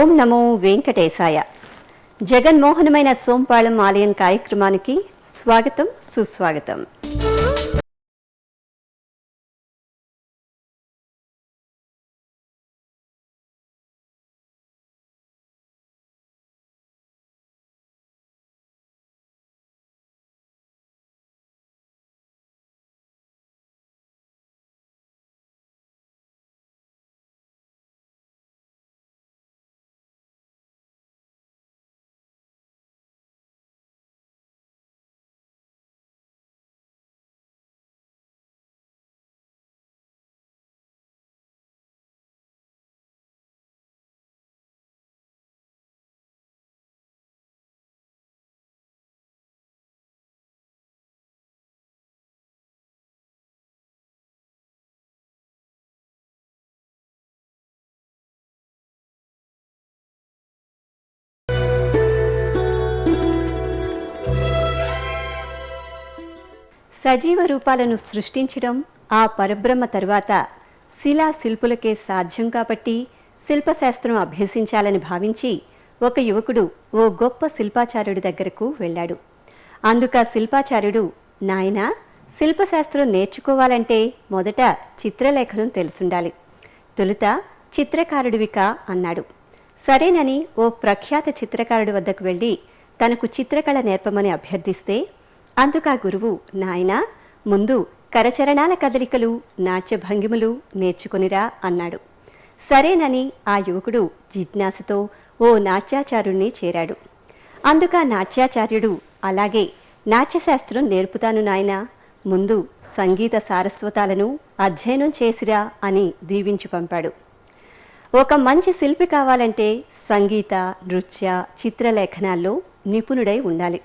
ఓం నమో వెంకటేశాయ. జగన్మోహనమైన సోంపాళెం ఆలయం కార్యక్రమానికి స్వాగతం, సుస్వాగతం. సజీవ రూపాలను సృష్టించడం ఆ పరబ్రహ్మ తరువాత శిలా శిల్పులకే సాధ్యం కాబట్టి శిల్పశాస్త్రం అభ్యసించాలని భావించి ఒక యువకుడు ఓ గొప్ప శిల్పాచార్యుడి దగ్గరకు వెళ్ళాడు. అందుక శిల్పాచార్యుడు, నాయనా, శిల్పశాస్త్రం నేర్చుకోవాలంటే మొదట చిత్రలేఖనం తెలుసుండాలి. తొలుత చిత్రకారుడివికా అన్నాడు. సరేనని ఓ ప్రఖ్యాత చిత్రకారుడి వద్దకు వెళ్ళి తనకు చిత్రకళ నేర్పమని అభ్యర్థిస్తే అందుకా గురువు, నాయనా, ముందు కరచరణాల కదలికలు, నాట్య భంగిమలు నేర్చుకునిరా అన్నాడు. సరేనని ఆ యువకుడు జిజ్ఞాసతో ఓ నాట్యాచార్యుణ్ణి చేరాడు. అందుకా నాట్యాచార్యుడు, అలాగే నాట్యశాస్త్రం నేర్పుతాను నాయనా, ముందు సంగీత సారస్వతాలను అధ్యయనం చేసిరా అని దీవించి పంపాడు. ఒక మంచి శిల్పి కావాలంటే సంగీత, నృత్య, చిత్రలేఖనాల్లో నిపుణుడై ఉండాలి.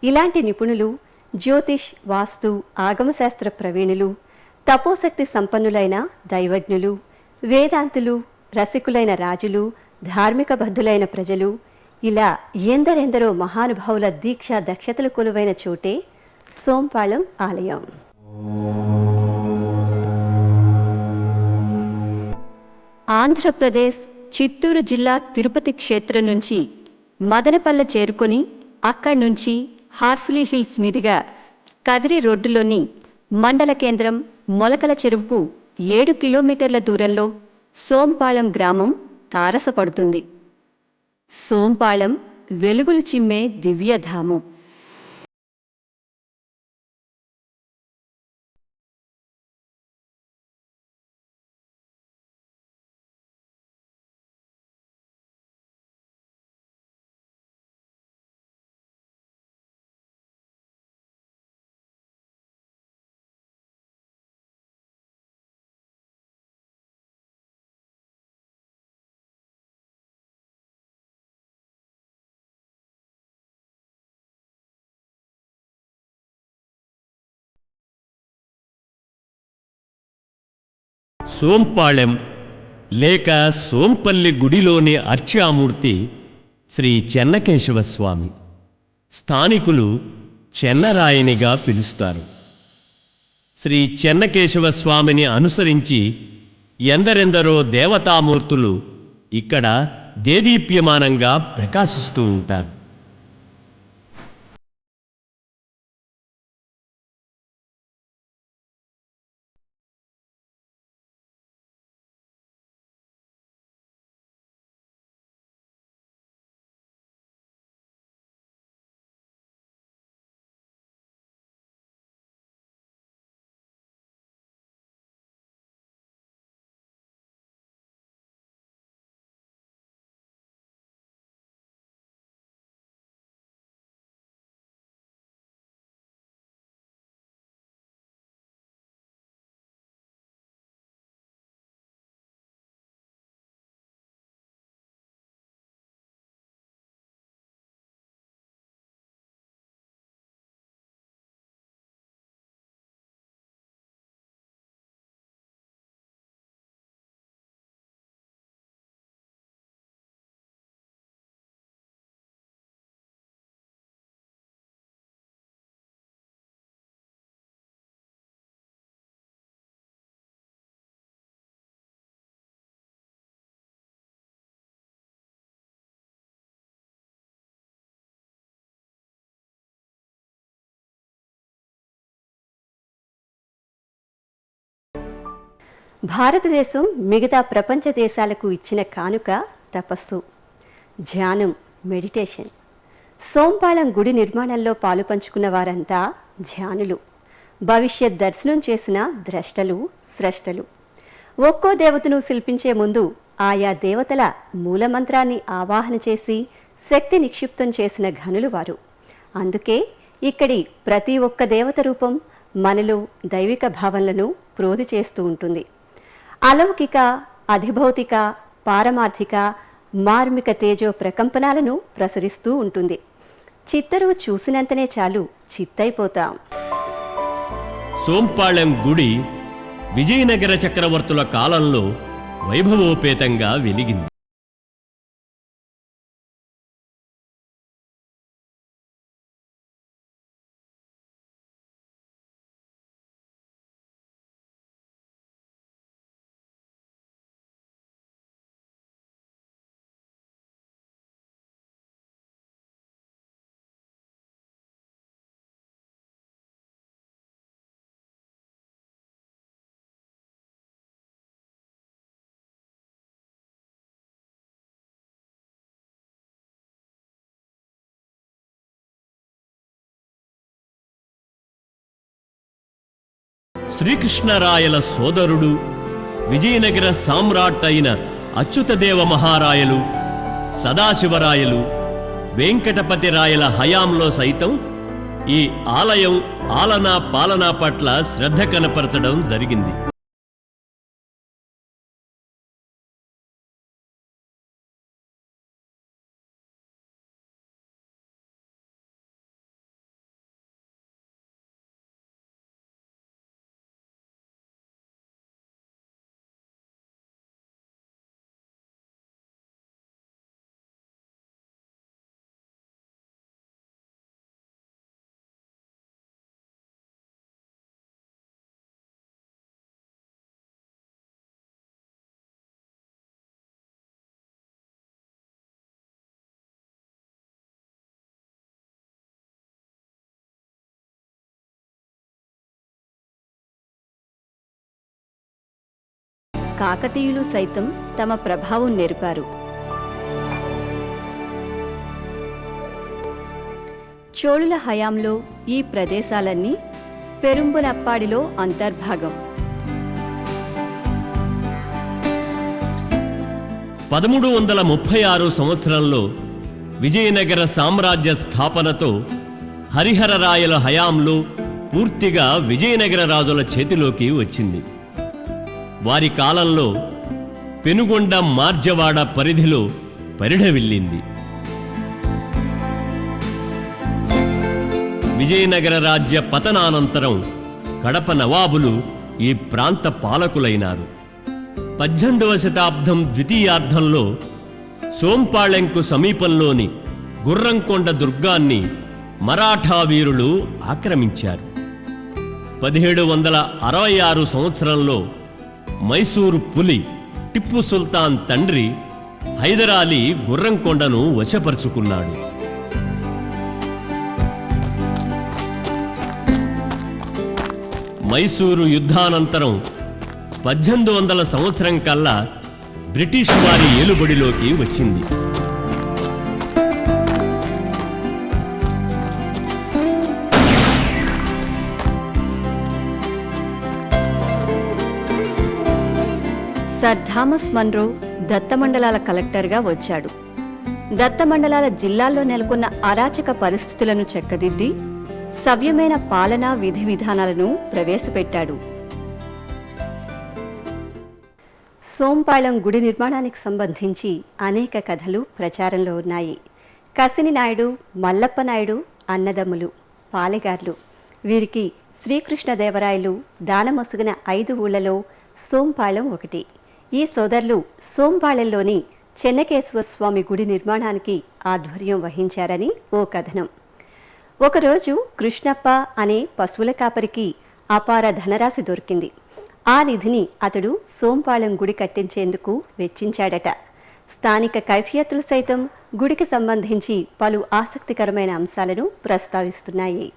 ఇలాంటి నిపుణులు జ్యోతిష్, వాస్తు, ఆగమశాస్త్ర ప్రవీణులు, తపోశక్తి సంపన్నులైన దైవజ్ఞులు, వేదాంతులు, రసికులైన రాజులు, ధార్మిక బద్ధులైన ప్రజలు, ఇలా ఎందరెందరో మహానుభావుల దీక్షా దక్షతలు కొలువైన చోటే సోంపాళెం ఆలయం. ఆంధ్రప్రదేశ్ చిత్తూరు జిల్లా తిరుపతి క్షేత్రం నుంచి మదనపల్లె చేరుకొని అక్కడి నుంచి హార్స్లీ హిల్స్ మీదుగా కదిరి రోడ్డులోని మండల కేంద్రం మొలకల చెరువుకు 7 కిలోమీటర్ల దూరంలో సోంపాళెం గ్రామం తారసపడుతుంది. సోంపాళెం వెలుగులు చిమ్మే దివ్యధామం. సోంపాళెం లేక సోంపల్లి గుడిలోని అర్చామూర్తి శ్రీ చెన్నకేశవ స్వామి. స్థానికులు చెన్నరాయనిగా పిలుస్తారు. శ్రీ చెన్నకేశవ స్వామిని అనుసరించి ఎందరెందరో దేవతామూర్తులు ఇక్కడ దేదీప్యమానంగా ప్రకాశిస్తూ ఉంటారు. భారతదేశం మిగతా ప్రపంచ దేశాలకు ఇచ్చిన కానుక తపస్సు, ధ్యానం, మెడిటేషన్. సోంపాళెం గుడి నిర్మాణంలో పాలుపంచుకున్న వారంతా ధ్యానులు, భవిష్యత్ దర్శనం చేసిన ద్రష్టలు, స్రష్టలు. ఒక్కో దేవతను శిల్పించే ముందు ఆయా దేవతల మూలమంత్రాన్ని ఆవాహన చేసి శక్తి నిక్షిప్తం చేసిన ఘనులు వారు. అందుకే ఇక్కడి ప్రతి ఒక్క దేవత రూపం మనలో దైవిక భావనలను ప్రోధి చేస్తూ ఉంటుంది. అలౌకిక, అధిభౌతిక, పారమార్థిక, మార్మిక తేజో ప్రకంపనాలను ప్రసరిస్తూ ఉంటుంది. చిత్తరువు చూసినంతనే చాలు చిత్తైపోతాం. సోంపాళెం గుడి విజయనగర చక్రవర్తుల కాలంలో వైభవోపేతంగా వెలిగింది. శ్రీకృష్ణరాయల సోదరుడు, విజయనగర సామ్రాట్ అయిన అచ్యుతదేవ మహారాయలు, సదాశివరాయలు, వెంకటపతి రాయల హయాంలో సైతం ఈ ఆలయం ఆలనా పాలనా పట్ల శ్రద్ధ కనపరచడం జరిగింది. కాకతీయులు సైతం తమ ప్రభావం నెరిపారు. చోళుల హయాంలో ఈ ప్రదేశాలన్నీ పెరుంబునప్పాడిలో అంతర్భాగం. 1336 సంవత్సరంలో విజయనగర సామ్రాజ్య స్థాపనతో హరిహరరాయల హయాంలో పూర్తిగా విజయనగర రాజుల చేతిలోకి వచ్చింది. వారి కాలంలో పెనుగొండ మార్జవాడ పరిధిలో పరిఢవిల్లింది. విజయనగర రాజ్య పతనానంతరం కడప నవాబులు ఈ ప్రాంత పాలకులైనారు. 18వ శతాబ్దం ద్వితీయార్ధంలో సోంపాళెంకు సమీపంలోని గుర్రంకొండ దుర్గాన్ని మరాఠా వీరులు ఆక్రమించారు. 1766 సంవత్సరంలో మైసూరు పులి టిప్పు సుల్తాన్ తండ్రి హైదరాలీ గుర్రంకొండను వశపరుచుకున్నాడు. మైసూరు యుద్ధానంతరం 1800 సంవత్సరం కల్లా బ్రిటిష్ వారి ఏలుబడిలోకి వచ్చింది. సర్ థామస్ మన్రో దత్తమండలాల కలెక్టర్గా వచ్చాడు. దత్తమండలాల జిల్లాల్లో నెలకొన్న అరాచక పరిస్థితులను చెక్కదిద్ది సవ్యమైన పాలనా విధి విధానాలను ప్రవేశపెట్టాడు. సోంపాళెం గుడి నిర్మాణానికి సంబంధించి అనేక కథలు ప్రచారంలో ఉన్నాయి. కసిని నాయుడు, మల్లప్ప నాయుడు అన్నదమ్ములు, పాలెగార్లు. వీరికి శ్రీకృష్ణదేవరాయలు దానమొసుగిన 5 ఊళ్లలో సోంపాళెం ఒకటి. ఈ సోదరులు సోంపాళెంలోని చెన్నకేశ్వర స్వామి గుడి నిర్మాణానికి ఆధ్వర్యం వహించారని ఓ కథనం. ఒకరోజు కృష్ణప్ప అనే పశువుల కాపరికి అపార ధనరాశి దొరికింది. ఆ నిధిని అతడు సోంపాళెం గుడి కట్టించేందుకు వెచ్చించాడట. స్థానిక కైఫియత్తులు సైతం గుడికి సంబంధించి పలు ఆసక్తికరమైన అంశాలను ప్రస్తావిస్తున్నాయి.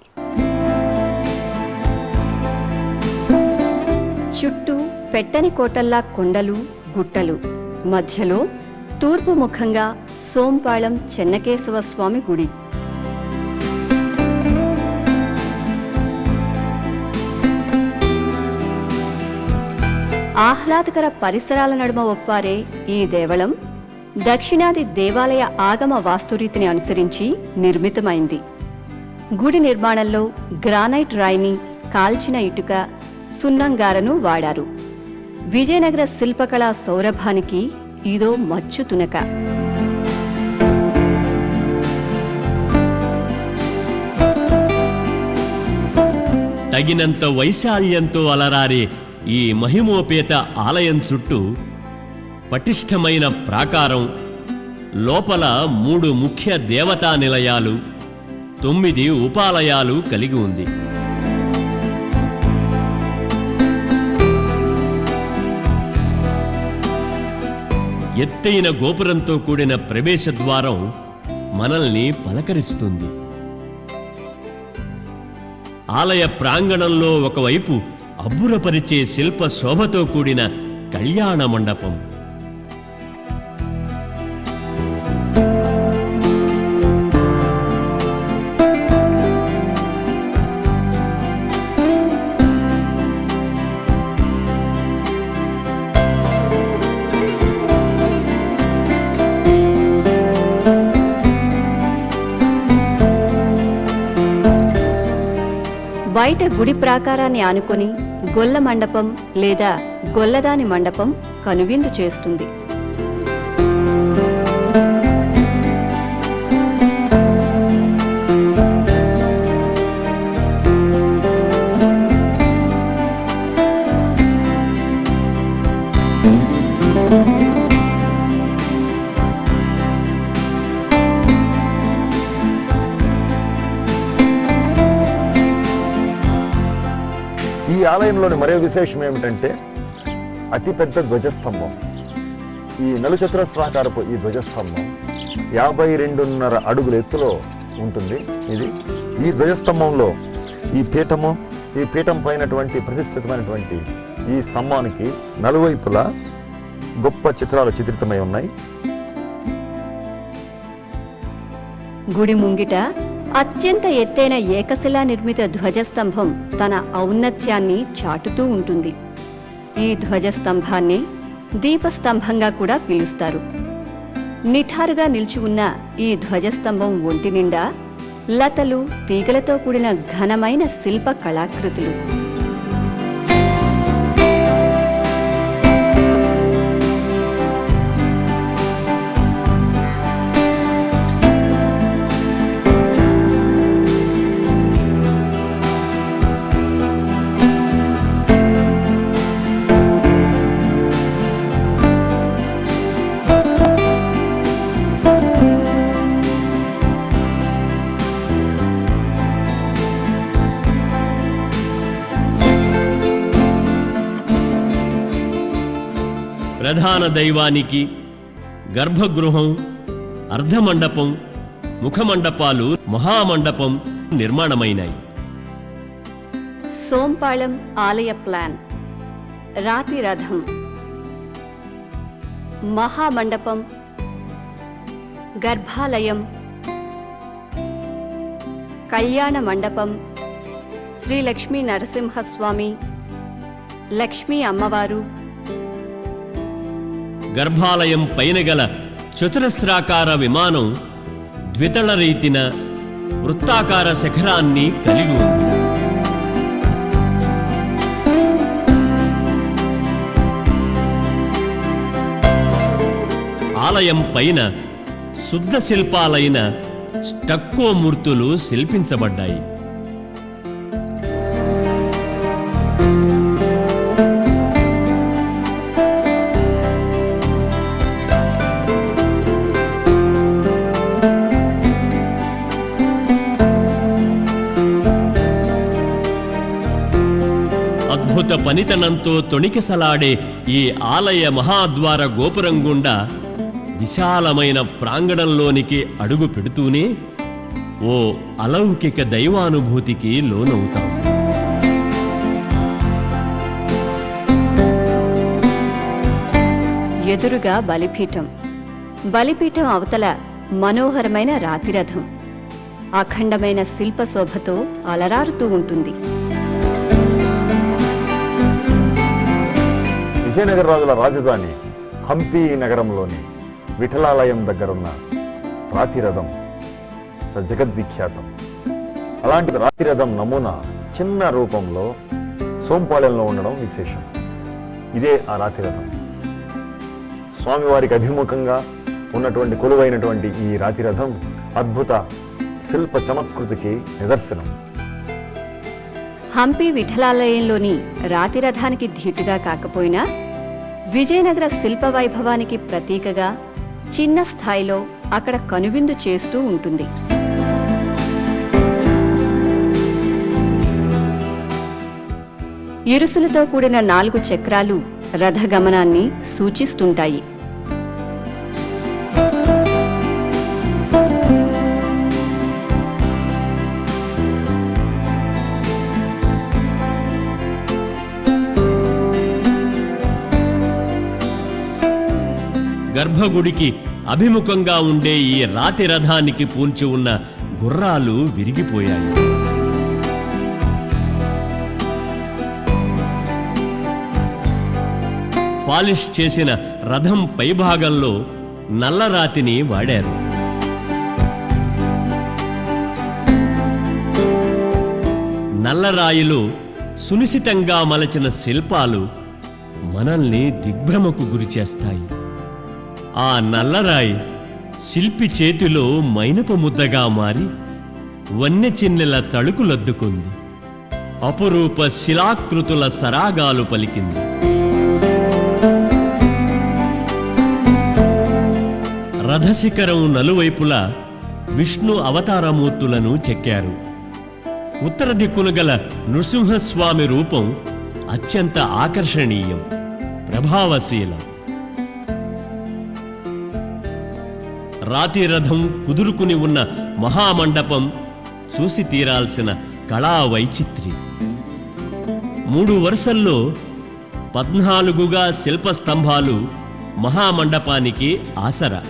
చుట్టూ పెట్టని కోటల్లా కొండలు గుట్టలు, మధ్యలో తూర్పు ముఖంగా సోంపాళెం చెన్నకేశవ స్వామి గుడి. ఆహ్లాదకర పరిసరాల నడుమ ఒప్పారే ఈ దేవళం దక్షిణాది దేవాలయ ఆగమ వాస్తురీతిని అనుసరించి నిర్మితమైంది. గుడి నిర్మాణంలో గ్రానైట్ రాయిని, కాల్చిన ఇటుక, సున్నంగారను వాడారు. విజయనగర శిల్పకళా సౌరభానికి ఇదో మచ్చు తునక. తగినంత వైశాల్యంతో అలరారే ఈ మహిమోపేత ఆలయం చుట్టూ పటిష్టమైన ప్రాకారం, లోపల 3 ముఖ్య దేవతా నిలయాలు, 9 ఉపాలయాలు కలిగి ఉంది. ఎత్తైన గోపురంతో కూడిన ప్రవేశద్వారం మనల్ని పలకరిస్తుంది. ఆలయ ప్రాంగణంలో ఒకవైపు అబ్బురపరిచే శిల్ప శోభతో కూడిన కళ్యాణ మండపం, బయట గుడి ప్రాకారాన్ని ఆనుకొని గొల్ల మండపం లేదా గొల్లదాని మండపం కనువిందు చేస్తుంది. ఈ ఆలయంలోని మరో విశేషం ఏమిటంటే అతిపెద్ద ధ్వజస్తంభం. ఈ నలుచతురస్రాకారపు ఈ ధ్వజస్తంభం 52.5 అడుగుల ఎత్తులో ఉంటుంది. ఈ ధ్వజస్తంభంలో ఈ పీఠం పైనటువంటి ప్రతిష్ఠితమైనటువంటి ఈ స్తంభానికి నలువైపులా గొప్ప చిత్రాలు చిత్రితమై ఉన్నాయి. గుడి ముంగిట అత్యంత ఎత్తైన ఏకశిలా నిర్మిత ధ్వజస్తంభం తన ఔన్నత్యాన్ని చాటుతూ ఉంటుంది. ఈ ధ్వజస్తంభాన్ని దీపస్తంభంగా కూడా పిలుస్తారు. నిఠారుగా నిలిచి ఉన్న ఈ ధ్వజస్తంభం ఒంటి నిండా లతలు, తీగలతో కూడిన ఘనమైన శిల్ప కళాకృతులు. ప్రధాన దైవానికి గర్భగృహం, అర్ధమండపం, ముఖమండపాలు, మహామండపం నిర్మాణమైనాయి. సోంపాళెం ఆలయ ప్లాన్: రాతి రథం, మహామండపం, గర్భాలయం, కళ్యాణ మండపం, శ్రీ లక్ష్మీ నరసింహస్వామి, లక్ష్మీ అమ్మవారు. గర్భాలయం పైన గల చతురస్రాకార విమానం ద్వితళ రీతిన వృత్తాకార శిఖరాన్ని కలిగి ఉంది. ఆలయం పైన శుద్ధ శిల్పాలైన స్టక్కో మూర్తులు శిల్పించబడ్డాయి. అద్భుత పనితనంతో తొణికిసలాడే ఈ ఆలయ మహాద్వార గోపురం గుండా విశాలమైన ప్రాంగణంలోనికి అడుగు పెడుతూనే ఓ అలౌకిక దైవానుభూతికి లోనవుతాం. ఎదురుగా బలిపీఠం. బలిపీఠం అవతల మనోహరమైన రాతిరథం అఖండమైన శిల్పశోభతో అలరారుతూ ఉంటుంది. విజయనగర రాజుల రాజధాని హంపి నగరంలోని విఠలాలయం దగ్గరున్న రాతిరథం జగద్విఖ్యాతం. అలాంటి రాతిరథం నమూనా చిన్న రూపంలో సోంపాళెంలో ఉండడం విశేషం. ఇదే ఆ రాతిరథం. స్వామివారికి అభిముఖంగా ఉన్నటువంటి కొలువైనటువంటి ఈ రాతిరథం అద్భుత శిల్ప చమత్కృతికి నిదర్శనం. హంపి విఠలాలయంలోని రాతిరథానికి ధీటుగా కాకపోయినా విజయనగర శిల్ప వైభవానికి ప్రతీకగా చిన్న స్థాయిలో అక్కడ కనువిందు చేస్తూ ఉంటుంది. ఇరుసులతో కూడిన 4 చక్రాలు రథగమనాన్ని సూచిస్తుంటాయి. గర్భగుడికి అభిముఖంగా ఉండే ఈ రాతి రథానికి పూంచి ఉన్న గుర్రాలు విరిగిపోయాయి. పాలిష్ చేసిన రథం పైభాగంలో నల్లరాతిని వాడారు. నల్లరాయిలో సునిశితంగా మలచిన శిల్పాలు మనల్ని దిగ్భ్రమకు గురిచేస్తాయి. ఆ నల్లరాయి శిల్పి చేతిలో మైనపు ముద్దగా మారి వన్నె చిన్నెల తళుకులద్దుకుంది. అపురూప శిలాకృతుల సరాగాలు పలికింది. రథశిఖరం నలువైపులా విష్ణు అవతారమూర్తులను చెక్కారు. ఉత్తర దిక్కున గల నృసింహస్వామి రూపం అత్యంత ఆకర్షణీయం, ప్రభావశీలం. రాతి రథం కుదురుకుని ఉన్న మహామండపం చూసి తీరాల్సిన కళా వైచిత్రి. 3 వరుసల్లో 14గా శిల్పస్తంభాలు మహామండపానికి ఆసరా.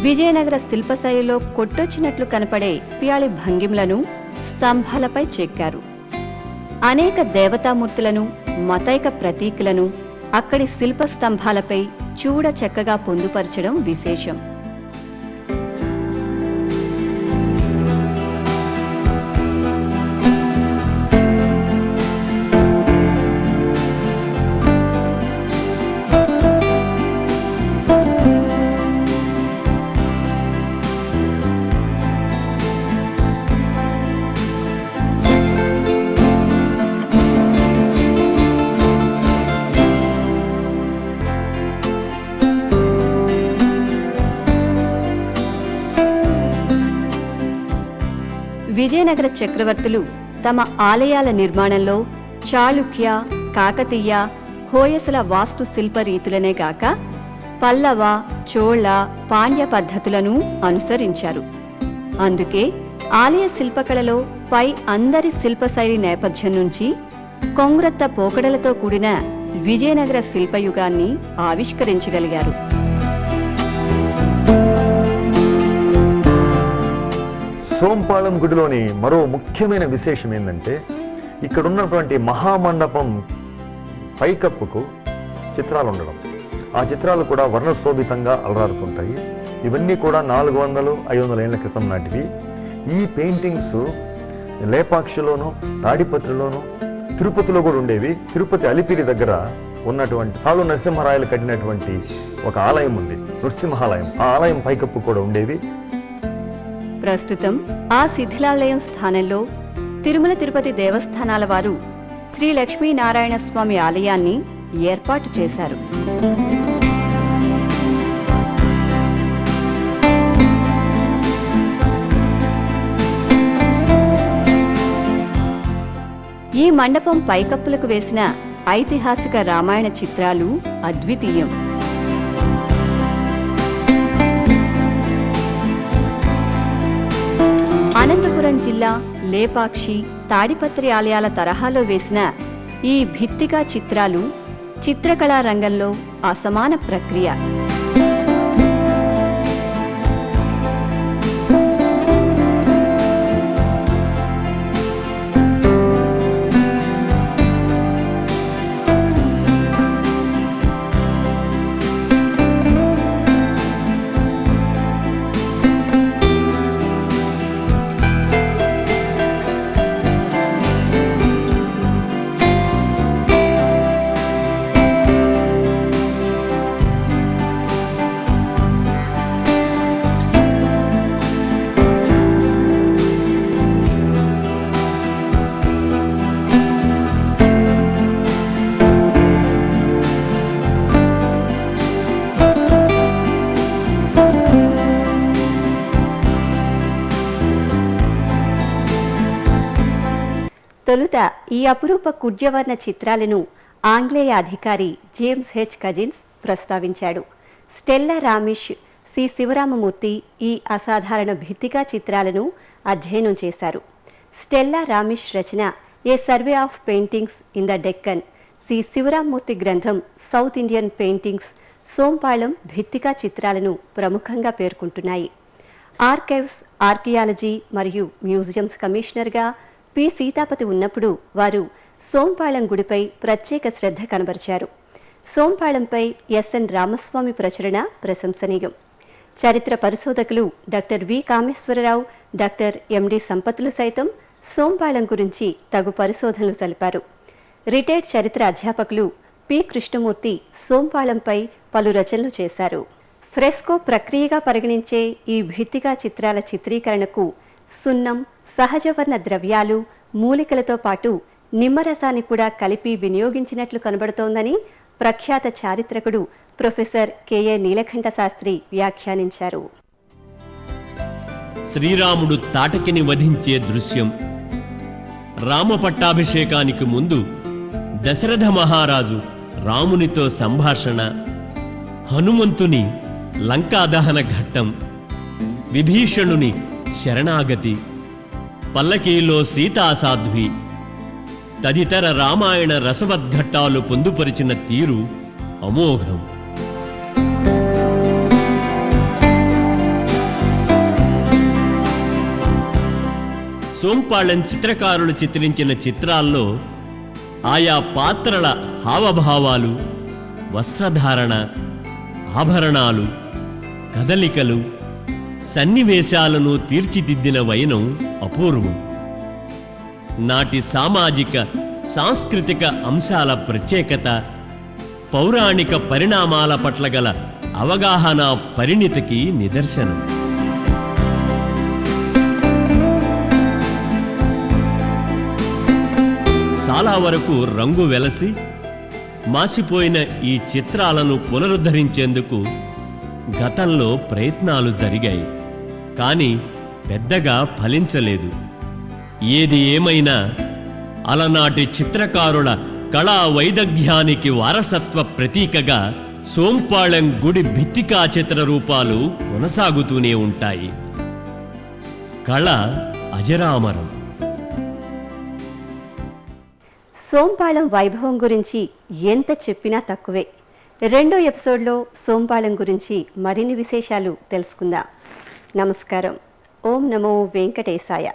విజయనగర శిల్పశైలిలో కొట్టొచ్చినట్లు కనపడే వ్యాళి భంగిమలను స్తంభాలపై చెక్కారు. అనేక దేవతామూర్తులను, మతైక ప్రతీకలను అక్కడి శిల్ప స్తంభాలపై చూడ చక్కగా పొందుపరచడం విశేషం. విజయనగర చక్రవర్తులు తమ ఆలయాల నిర్మాణంలో చాళుక్య, కాకతీయ, హోయసల వాస్తు శిల్ప రీతులనే గాక పల్లవ, చోళ, పాండ్య పద్ధతులను అనుసరించారు. అందుకే ఆలయ శిల్పకళలో పై అందరి శిల్పశైలి నేపథ్యం నుంచి కొంగ్రత్త పోకడలతో కూడిన విజయనగర శిల్పయుగాన్ని ఆవిష్కరించగలిగారు. సోంపాళెం గుడిలోని మరో ముఖ్యమైన విశేషం ఏంటంటే ఇక్కడున్నటువంటి మహామండపం పైకప్పుకు చిత్రాలు ఉండడం. ఆ చిత్రాలు కూడా వర్ణశోభితంగా అలరారుతుంటాయి. ఇవన్నీ కూడా 400-500 ఏళ్ల క్రితం నాటివి. ఈ పెయింటింగ్స్ లేపాక్షిలోను, తాడిపత్రిలోను, తిరుపతిలో కూడా ఉండేవి. తిరుపతి అలిపిరి దగ్గర ఉన్నటువంటి సాలు నరసింహరాయలు కట్టినటువంటి ఒక ఆలయం ఉంది, నృసింహాలయం. ఆ ఆలయం పైకప్పు కూడా ఉండేవి. ప్రస్తుతం ఆ శిథిలాలయం స్థానంలో తిరుమల తిరుపతి దేవస్థానాల వారు శ్రీ లక్ష్మీనారాయణ స్వామి ఆలయాన్ని ఏర్పాటు చేశారు. ఈ మండపం పైకప్పులకు వేసిన ఐతిహాసిక రామాయణ చిత్రాలు అద్వితీయం. అనంతపురం జిల్లా లేపాక్షి, తాడిపత్రి ఆలయాల తరహాలో వేసిన ఈ భిత్తికా చిత్రాలు చిత్రకళా రంగంలో అసమాన ప్రక్రియ. తొలుత ఈ అపురూప కుడ్యవర్ణ చిత్రాలను ఆంగ్లేయ అధికారి జేమ్స్ హెచ్ కజిన్స్ ప్రస్తావించాడు. స్టెల్లా రామిష్, సి శివరామమూర్తి ఈ అసాధారణ భిత్తికా చిత్రాలను అధ్యయనం చేశారు. స్టెల్లా రామిష్ రచన a survey of paintings in the Deccan, C Sivaramamurti గ్రంథం సౌత్ ఇండియన్ పెయింటింగ్స్ సోంపాళం భిత్తికా చిత్రాలను ప్రముఖంగా పేర్కొంటున్నాయి. ఆర్కైవ్స్, ఆర్కియాలజీ మరియు మ్యూజియంస్ కమిషనర్గా పి సీతాపతి ఉన్నప్పుడు వారు సోంపాళం గుడిపై ప్రత్యేక శ్రద్ధ కనబరిచారు. సోంపాళంపై ఎస్ఎన్ రామస్వామి ప్రచురణ ప్రశంసనీయం. చరిత్ర పరిశోధకులు doctor V Kameswararao, doctor MD సంపత్తులు సైతం సోంపాళం గురించి తగు పరిశోధనలు సలిపారు. రిటైర్డ్ చరిత్ర అధ్యాపకులు పి కృష్ణమూర్తి సోంపాళంపై పలు రచనలు చేశారు. ఫ్రెస్కో ప్రక్రియగా పరిగణించే ఈ భిత్తికా చిత్రాల చిత్రీకరణకు సున్నం, సహజవర్ణ ద్రవ్యాలు, మూలికలతో పాటు నిమ్మరసాన్ని కూడా కలిపి వినియోగించినట్లు కనబడుతోందని ప్రఖ్యాత చారిత్రకుడు ప్రొఫెసర్ కెఏ నీలకంఠ శాస్త్రి వ్యాఖ్యానించారు. శ్రీరాముడు తాటకిని వధించే దృశ్యం, రామ పట్టాభిషేకానికి ముందు దశరథ మహారాజు రామునితో సంభాషణ, హనుమంతుని లంకాదహన ఘట్టం, విభీషణుని శరణాగతి, పల్లకీలో సీతాసాధ్వి తదితర రామాయణ రసవద్ఘట్టాలు పొందుపరిచిన తీరు అమోఘం. సోంపాళెం చిత్రకారులు చిత్రించిన చిత్రాల్లో ఆయా పాత్రల హావభావాలు, వస్త్రధారణ, ఆభరణాలు, కదలికలు, సన్నివేశాలను తీర్చిదిద్దిన వైనం అపూర్వం. నాటి సామాజిక, సాంస్కృతిక అంశాల ప్రత్యేకత, పౌరాణిక పరిణామాల పట్ల గల అవగాహన పరిణితికి నిదర్శనం. చాలా వరకు రంగు వెలసి మాసిపోయిన ఈ చిత్రాలను పునరుద్ధరించేందుకు గతంలో ప్రయత్నాలు జరిగాయి. కానీ పెద్దగా ఫలించలేదు. ఏది ఏమైనా అలనాటి చిత్రకారుల కళా వైదగ్ధ్యానికి వారసత్వ ప్రతీకగా సోంపాళెం గుడి భిత్తికా చిత్ర రూపాలు కొనసాగుతూనే ఉంటాయి. కళ అజరామరం. సోంపాళెం వైభవం గురించి ఎంత చెప్పినా తక్కువే. రెండో ఎపిసోడ్లో సోంపాళెం గురించి మరిన్ని విశేషాలు తెలుసుకుందాం. నమస్కారం. ఓం నమో వెంకటేశాయ.